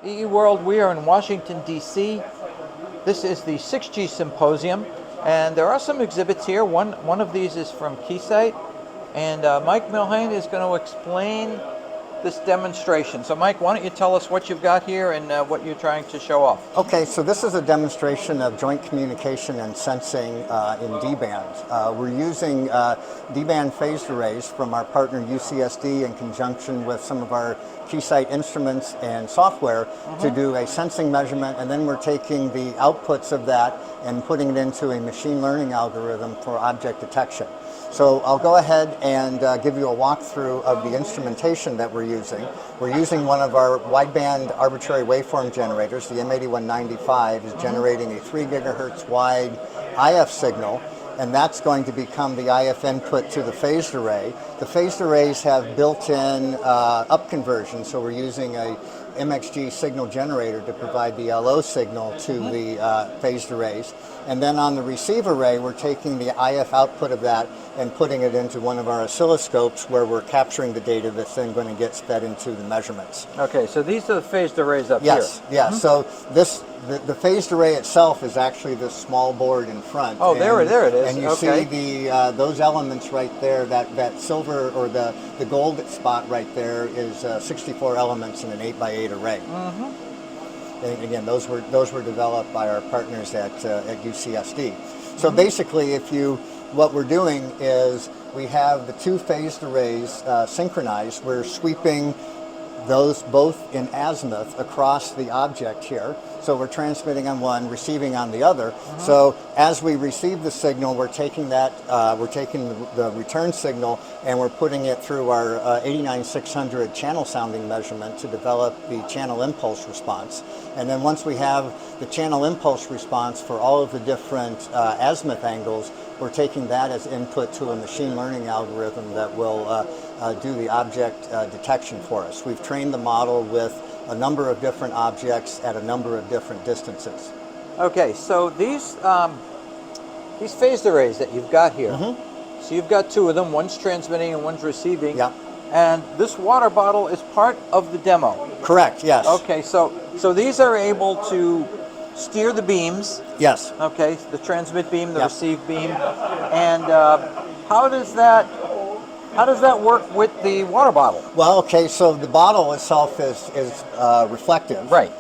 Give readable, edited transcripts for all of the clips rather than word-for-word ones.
World. We are in Washington, D.C. This is the 6G Symposium, and there are some exhibits here. One of these is from Keysight, and Mike Milhane is going to explain this demonstration. So Mike, why don't you tell us what you've got here and what you're trying to show off? Okay, so this is a demonstration of joint communication and sensing in D-band. We're using D-band phased arrays from our partner UCSD in conjunction with some of our Keysight instruments and software to do a sensing measurement, and then we're taking the outputs of that and putting it into a machine learning algorithm for object detection. So I'll go ahead and give you a walkthrough of the instrumentation that we're using. We're using one of our wideband arbitrary waveform generators. The M8195 is generating a 3 gigahertz wide IF signal, and that's going to become the IF input to the phased array. The phased arrays have built-in up conversion, so we're using a MXG signal generator to provide the LO signal to the phased arrays. And then on the receive array, we're taking the IF output of that and putting it into one of our oscilloscopes where we're capturing the data that's then going to get fed into the measurements. Okay, so these are the phased arrays up here. Yes. So the phased array itself is actually this small board in front. Oh, there it is. And you see those elements right there, that silver or the gold spot right there is 64 elements in an 8x8 array. And again, those were developed by our partners at UCSD. So basically, what we're doing is we have the two phased arrays synchronized. We're sweeping those both in azimuth across the object here. So we're transmitting on one, receiving on the other. So as we receive the signal, we're taking the return signal and we're putting it through our 89600 channel sounding measurement to develop the channel impulse response. And then once we have the channel impulse response for all of the different azimuth angles, we're taking that as input to a machine learning algorithm that will do the object detection for us. We've trained the model with a number of different objects at a number of different distances. Okay, so these phased arrays that you've got here, so you've got two of them, one's transmitting and one's receiving. Yeah. And this water bottle is part of the demo. Correct, yes. Okay, so these are able to steer the beams. Yes. Okay, the transmit beam, the receive beam, and how does that work with the water bottle? Well, okay, so the bottle itself is reflective, right,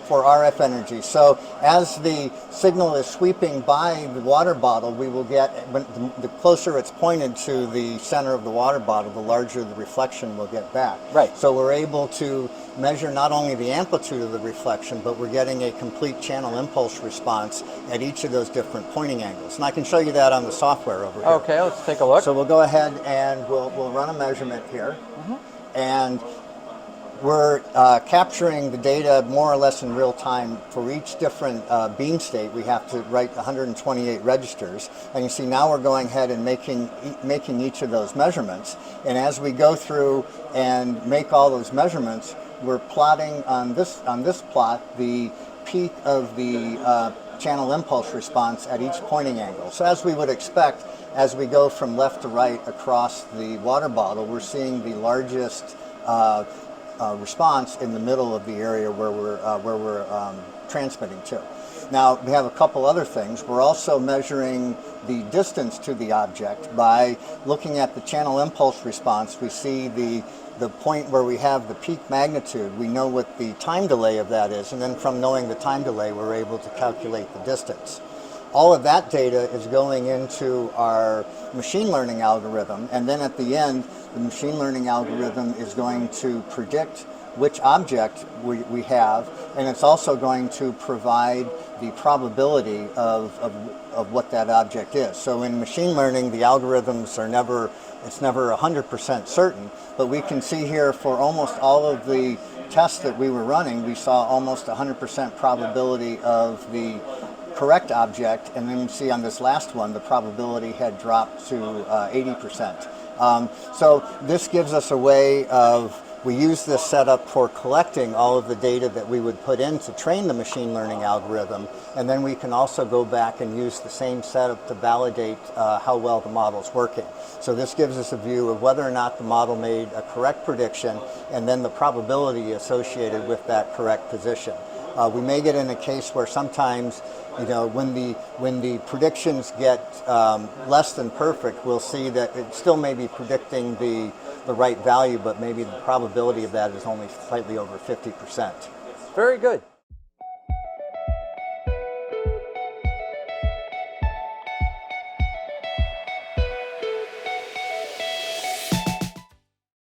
for RF energy. So as the signal is sweeping by the water bottle, we will get, the closer it's pointed to the center of the water bottle, the larger the reflection will get back. Right. So we're able to measure not only the amplitude of the reflection, but we're getting a complete channel impulse response at each of those different pointing angles. And I can show you that on the software over here. Okay, let's take a look. So we'll go ahead and we'll run a measurement here. And we're capturing the data more or less in real time for each different beam state. We have to write 128 registers, and you see now we're going ahead and making each of those measurements. And as we go through and make all those measurements, we're plotting on this plot the peak of the channel impulse response at each pointing angle. So as we would expect, as we go from left to right across the water bottle, we're seeing the largest response in the middle of the area where we're transmitting to. Now, we have a couple other things. We're also measuring the distance to the object by looking at the channel impulse response. We see the point where we have the peak magnitude. We know what the time delay of that is, and then from knowing the time delay, we're able to calculate the distance. All of that data is going into our machine learning algorithm, and then at the end, the machine learning algorithm is going to predict which object we have, and it's also going to provide the probability of what that object is. So in machine learning, the algorithms are never 100% certain, but we can see here for almost all of the tests that we were running, we saw almost 100% probability of the correct object, and then you see on this last one, the probability had dropped to 80%. So this gives us a way of We use this setup for collecting all of the data that we would put in to train the machine learning algorithm, and then we can also go back and use the same setup to validate how well the model's working. So this gives us a view of whether or not the model made a correct prediction, and then the probability associated with that correct position. We may get in a case where sometimes, you know, when the predictions get less than perfect, we'll see that it still may be predicting the right value, but maybe the probability of that is only slightly over 50%. Very good.